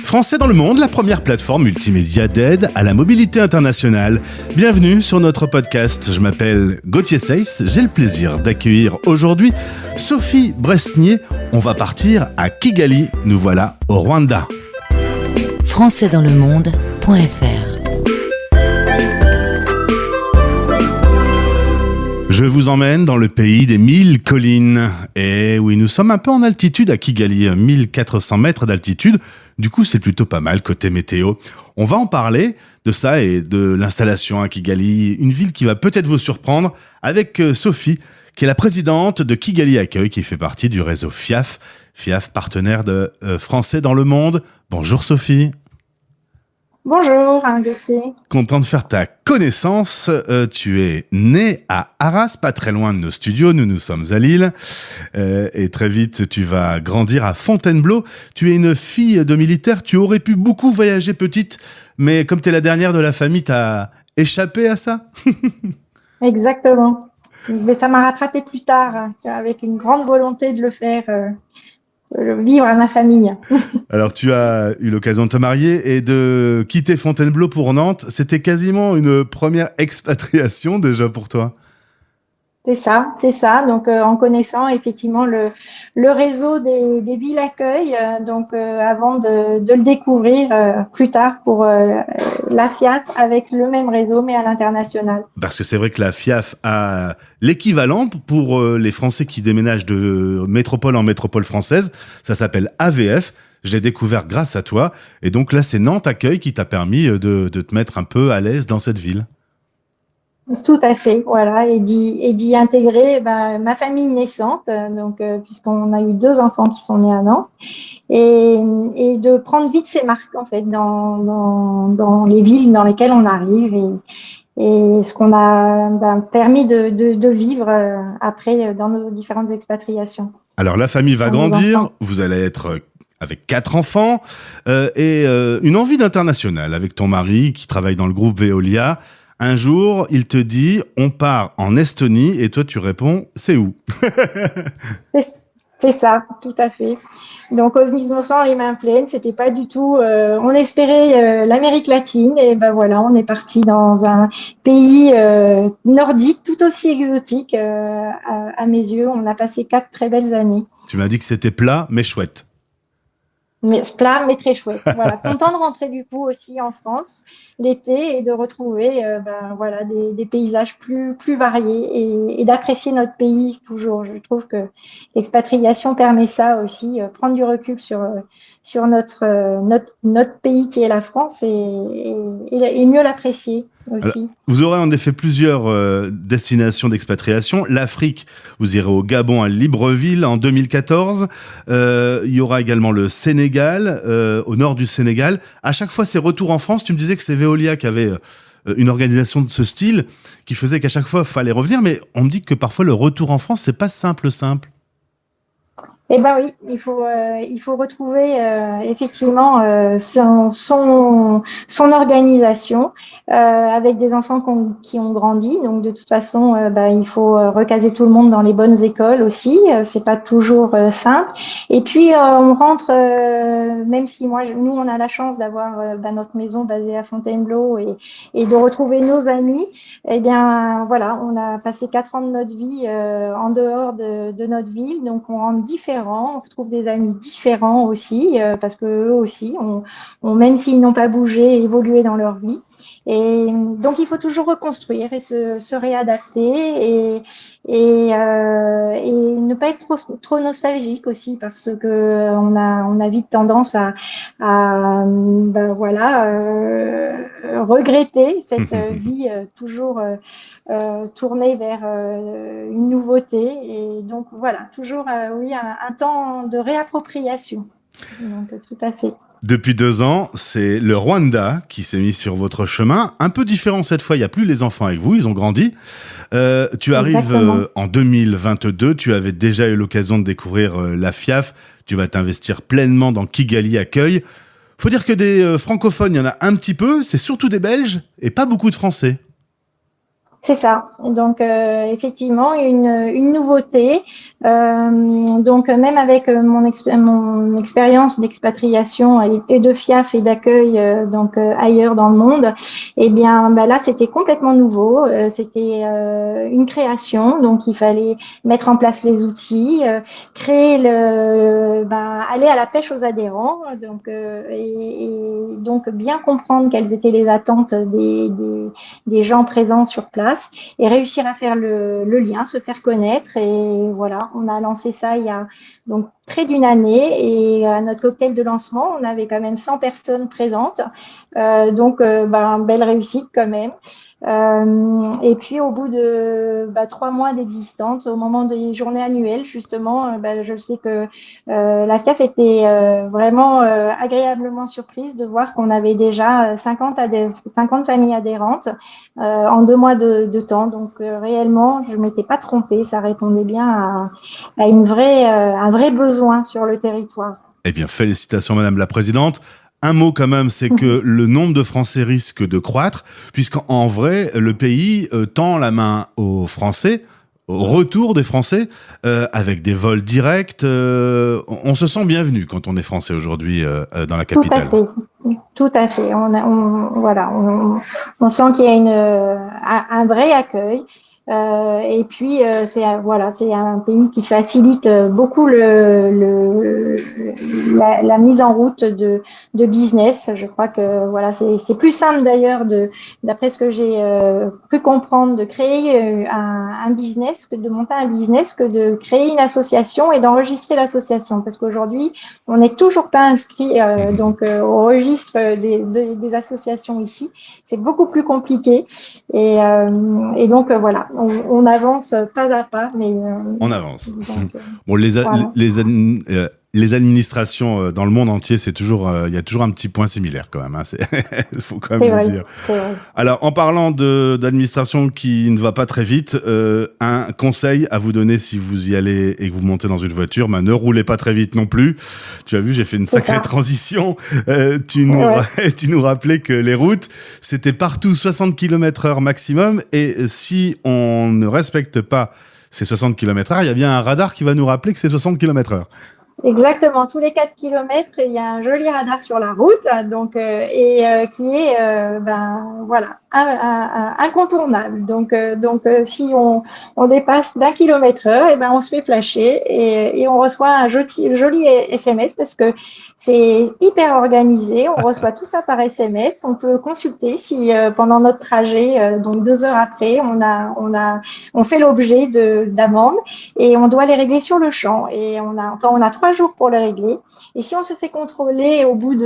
Français dans le monde, la première plateforme multimédia d'aide à la mobilité internationale. Bienvenue sur notre podcast. Je m'appelle Gauthier Seyss. J'ai le plaisir d'accueillir aujourd'hui Sophie Bresnier. On va partir à Kigali. Nous voilà au Rwanda. Françaisdanslemonde.fr. Je vous emmène dans le pays des 1000 collines. Et oui, nous sommes un peu en altitude à Kigali, 1400 mètres d'altitude. Du coup, c'est plutôt pas mal côté météo. On va en parler de ça et de l'installation à Kigali, une ville qui va peut-être vous surprendre, avec Sophie, qui est la présidente de Kigali Accueil, qui fait partie du réseau FIAF. FIAF, partenaire de Français dans le monde. Bonjour Sophie. Bonjour, Gauthier. Content de faire ta connaissance. Tu es née à Arras, pas très loin de nos studios. Nous sommes à Lille. Et très vite, tu vas grandir à Fontainebleau. Tu es une fille de militaire. Tu aurais pu beaucoup voyager petite, mais comme tu es la dernière de la famille, tu as échappé à ça. Exactement. Mais ça m'a rattrapé plus tard, avec une grande volonté de le faire. Vivre à ma famille. Alors, tu as eu l'occasion de te marier et de quitter Fontainebleau pour Nantes. C'était quasiment une première expatriation déjà pour toi. C'est ça. Donc, en connaissant effectivement le réseau des villes accueil, avant de le découvrir plus tard pour la FIAF avec le même réseau, mais à l'international. Parce que c'est vrai que la FIAF a l'équivalent pour les Français qui déménagent de métropole en métropole française. Ça s'appelle AVF. Je l'ai découvert grâce à toi. Et donc là, c'est Nantes Accueil qui t'a permis de te mettre un peu à l'aise dans cette ville. Tout à fait, voilà, et d'y intégrer ma famille naissante, puisqu'on a eu 2 enfants qui sont nés à Nantes, et de prendre vite ses marques en fait dans les villes dans lesquelles on arrive et ce qu'on a permis de vivre après dans nos différentes expatriations. Alors la famille va grandir, vous allez être avec 4 enfants et une envie d'international avec ton mari qui travaille dans le groupe Veolia. Un jour, il te dit, on part en Estonie, et toi, tu réponds, c'est où? C'est ça, tout à fait. Donc, aux innocents, les mains pleines, c'était pas du tout, on espérait l'Amérique latine, et voilà, on est parti dans un pays nordique, tout aussi exotique à mes yeux. On a passé 4 très belles années. Tu m'as dit que c'était plat, mais chouette. Mais plat, mais très chouette. Voilà, content de rentrer du coup aussi en France l'été et de retrouver des paysages plus variés et d'apprécier notre pays toujours. Je trouve que l'expatriation permet ça aussi, prendre du recul sur notre pays qui est la France et mieux l'apprécier aussi. Alors, vous aurez en effet plusieurs destinations d'expatriation. L'Afrique, vous irez au Gabon à Libreville en 2014. Il y aura également le Sénégal, au nord du Sénégal. À chaque fois, ces retours en France, tu me disais que c'est Veolia qui avait une organisation de ce style qui faisait qu'à chaque fois, il fallait revenir. Mais on me dit que parfois, le retour en France, c'est pas simple. Eh ben oui, il faut retrouver effectivement son organisation avec des enfants qui ont grandi. Donc de toute façon, il faut recaser tout le monde dans les bonnes écoles aussi. C'est pas toujours simple. Et puis on rentre, même si nous on a la chance d'avoir notre maison basée à Fontainebleau et de retrouver nos amis. Eh bien voilà, on a passé 4 ans de notre vie en dehors de notre ville, donc on rentre différents. On retrouve des amis différents aussi, parce que eux aussi, même s'ils n'ont pas bougé, évolué dans leur vie. Et donc, il faut toujours reconstruire et se réadapter et ne pas être trop nostalgique aussi, parce que on a vite tendance à regretter cette vie toujours tournée vers une nouveauté. Et donc voilà, toujours un temps de réappropriation. Donc tout à fait. Depuis 2 ans, c'est le Rwanda qui s'est mis sur votre chemin. Un peu différent cette fois, il n'y a plus les enfants avec vous, ils ont grandi. Tu arrives en 2022, tu avais déjà eu l'occasion de découvrir la FIAF. Tu vas t'investir pleinement dans Kigali Accueil. Faut dire que des francophones, il y en a un petit peu, c'est surtout des Belges et pas beaucoup de Français. C'est ça. Donc effectivement une nouveauté. Donc même avec mon expérience d'expatriation et de FIAF et d'accueil ailleurs dans le monde, eh bien bah, là c'était complètement nouveau. C'était une création. Donc il fallait mettre en place les outils, créer aller à la pêche aux adhérents. Et donc bien comprendre quelles étaient les attentes des gens présents sur place et réussir à faire le lien, se faire connaître. Et voilà, on a lancé ça il y a donc près d'une année et à notre cocktail de lancement, on avait quand même 100 personnes présentes. Belle réussite quand même. Et puis au bout de 3 mois d'existence, au moment des journées annuelles, justement, je sais que la FIAF était vraiment agréablement surprise de voir qu'on avait déjà 50 familles adhérentes en 2 mois de temps. Donc réellement, je ne m'étais pas trompée, ça répondait bien à un vrai besoin sur le territoire. Eh bien, félicitations, Madame la Présidente. Un mot quand même, c'est que le nombre de Français risque de croître, puisqu'en vrai, le pays tend la main aux Français, au retour des Français, avec des vols directs. On se sent bienvenu quand on est Français aujourd'hui dans la capitale. Tout à fait. Tout à fait. On sent qu'il y a un vrai accueil. Et puis c'est un pays qui facilite beaucoup la mise en route de business. Je crois que voilà, c'est plus simple d'ailleurs d'après ce que j'ai pu comprendre, de créer un business que de monter un business que de créer une association et d'enregistrer l'association, parce qu'aujourd'hui on n'est toujours pas inscrit au registre des associations ici. C'est beaucoup plus compliqué et donc voilà. On avance pas à pas, mais on avance. Donc, bon, les administrations dans le monde entier, c'est toujours, il y a toujours un petit point similaire quand même. Il faut quand même le dire. Alors, en parlant d'administration qui ne va pas très vite, un conseil à vous donner si vous y allez et que vous montez dans une voiture, ne roulez pas très vite non plus. Tu as vu, j'ai fait une sacrée transition. Tu nous rappelais que les routes, c'était partout 60 km/h maximum, et si on ne respecte pas ces 60 km/h, il y a bien un radar qui va nous rappeler que c'est 60 km/h. Exactement, tous les 4 kilomètres, il y a un joli radar sur la route, qui est incontournable. Si on dépasse d'1 km/h, on se fait flasher et on reçoit un joli SMS, parce que c'est hyper organisé. On reçoit tout ça par SMS. On peut consulter si pendant notre trajet, donc 2 heures après, on fait l'objet d'amendes et on doit les régler sur le champ. Et on a 3 jours pour les régler. Et si on se fait contrôler au bout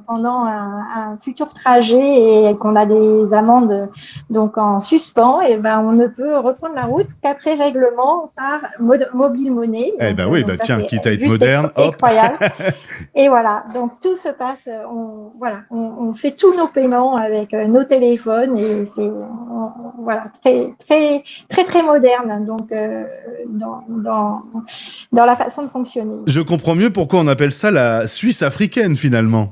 pendant un futur trajet et qu'on a des amendes en suspens, on ne peut reprendre la route qu'après règlement par mobile money. Quitte à être moderne, incroyable. Et voilà, donc tout se passe, on fait tous nos paiements avec nos téléphones et c'est très très très très moderne dans la façon de fonctionner. Je comprends mieux pourquoi on appelle ça la Suisse africaine finalement.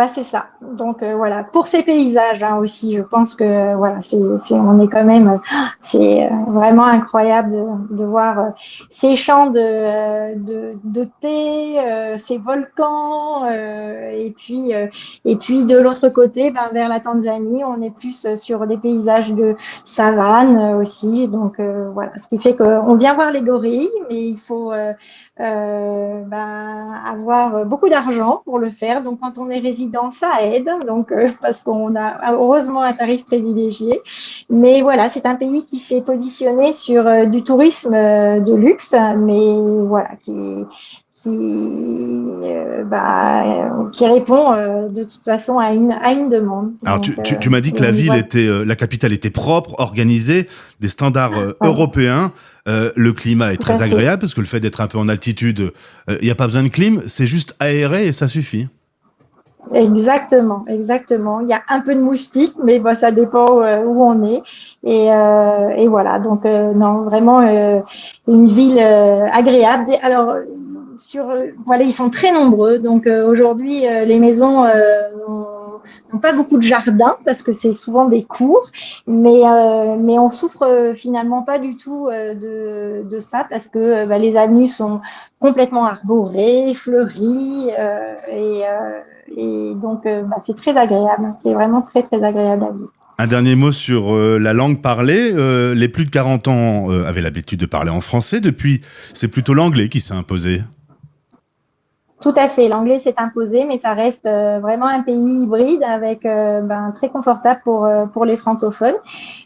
C'est ça. Donc pour ces paysages aussi, je pense que on est quand même, c'est vraiment incroyable de voir ces champs de thé, ces volcans, et puis de l'autre côté, vers la Tanzanie, on est plus sur des paysages de savane aussi. Donc ce qui fait qu'on vient voir les gorilles, mais il faut avoir beaucoup d'argent pour le faire. Donc quand on est résident, ça aide, parce qu'on a heureusement un tarif privilégié. Mais voilà, c'est un pays qui s'est positionné sur du tourisme de luxe, mais qui répond de toute façon à une demande. Alors tu m'as dit que la capitale était propre, organisée, des standards européens. Le climat est très agréable, parce que le fait d'être un peu en altitude, il n'y a pas besoin de clim, c'est juste aéré et ça suffit. Exactement. Il y a un peu de moustiques, mais ça dépend où on est. Et voilà, donc non, vraiment une ville agréable. Alors ils sont très nombreux. Donc aujourd'hui, les maisons n'ont pas beaucoup de jardins parce que c'est souvent des cours, mais on souffre finalement pas du tout de ça parce que les avenues sont complètement arborées, fleuries et donc c'est très agréable. C'est vraiment très très agréable à vivre. Un dernier mot sur la langue parlée. Les plus de 40 ans avaient l'habitude de parler en français. Depuis, c'est plutôt l'anglais qui s'est imposé. Tout à fait, l'anglais s'est imposé, mais ça reste vraiment un pays hybride avec très confortable pour les francophones,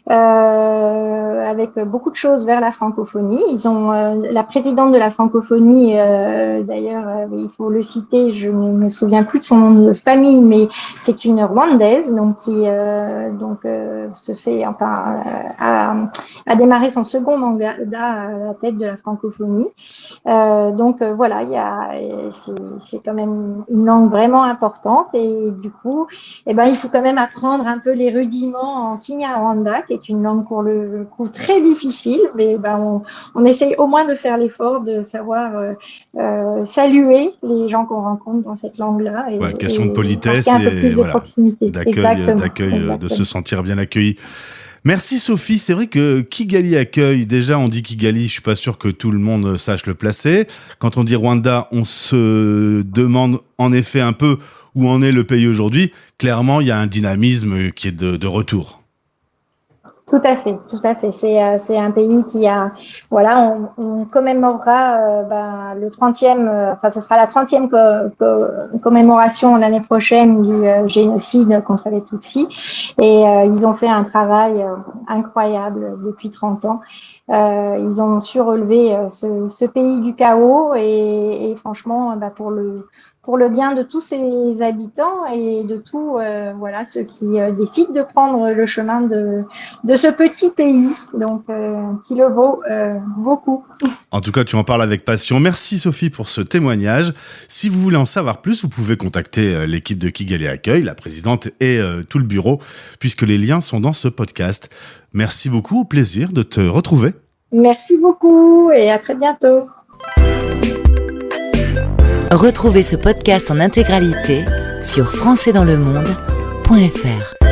avec beaucoup de choses vers la francophonie. Ils ont la présidente de la francophonie, d'ailleurs, il faut le citer, je ne me souviens plus de son nom de famille, mais c'est une Rwandaise, donc qui a démarré son second mandat à la tête de la francophonie. Voilà, c'est quand même une langue vraiment importante et du coup, il faut quand même apprendre un peu les rudiments en Kinyarwanda, qui est une langue pour le coup très difficile, mais on essaye au moins de faire l'effort de savoir saluer les gens qu'on rencontre dans cette langue-là. Question de politesse un peu plus de proximité. D'accueil, de se sentir bien accueilli. Merci Sophie, c'est vrai que Kigali accueille, déjà on dit Kigali, je suis pas sûr que tout le monde sache le placer. Quand on dit Rwanda, on se demande en effet un peu où en est le pays aujourd'hui. Clairement, il y a un dynamisme qui est de retour. Tout à fait. C'est un pays qui a, on commémorera le 30e, ce sera la 30e commémoration l'année prochaine du génocide contre les Tutsis. Et ils ont fait un travail incroyable depuis 30 ans. Ils ont su relever ce pays du chaos et franchement, pour le bien de tous ses habitants et de tous ceux qui décident de prendre le chemin de ce petit pays, donc qui le vaut beaucoup. En tout cas, tu en parles avec passion. Merci Sophie pour ce témoignage. Si vous voulez en savoir plus, vous pouvez contacter l'équipe de Kigali Accueil, la présidente et tout le bureau, puisque les liens sont dans ce podcast. Merci beaucoup, au plaisir de te retrouver. Merci beaucoup et à très bientôt. Retrouvez ce podcast en intégralité sur françaisdanslemonde.fr.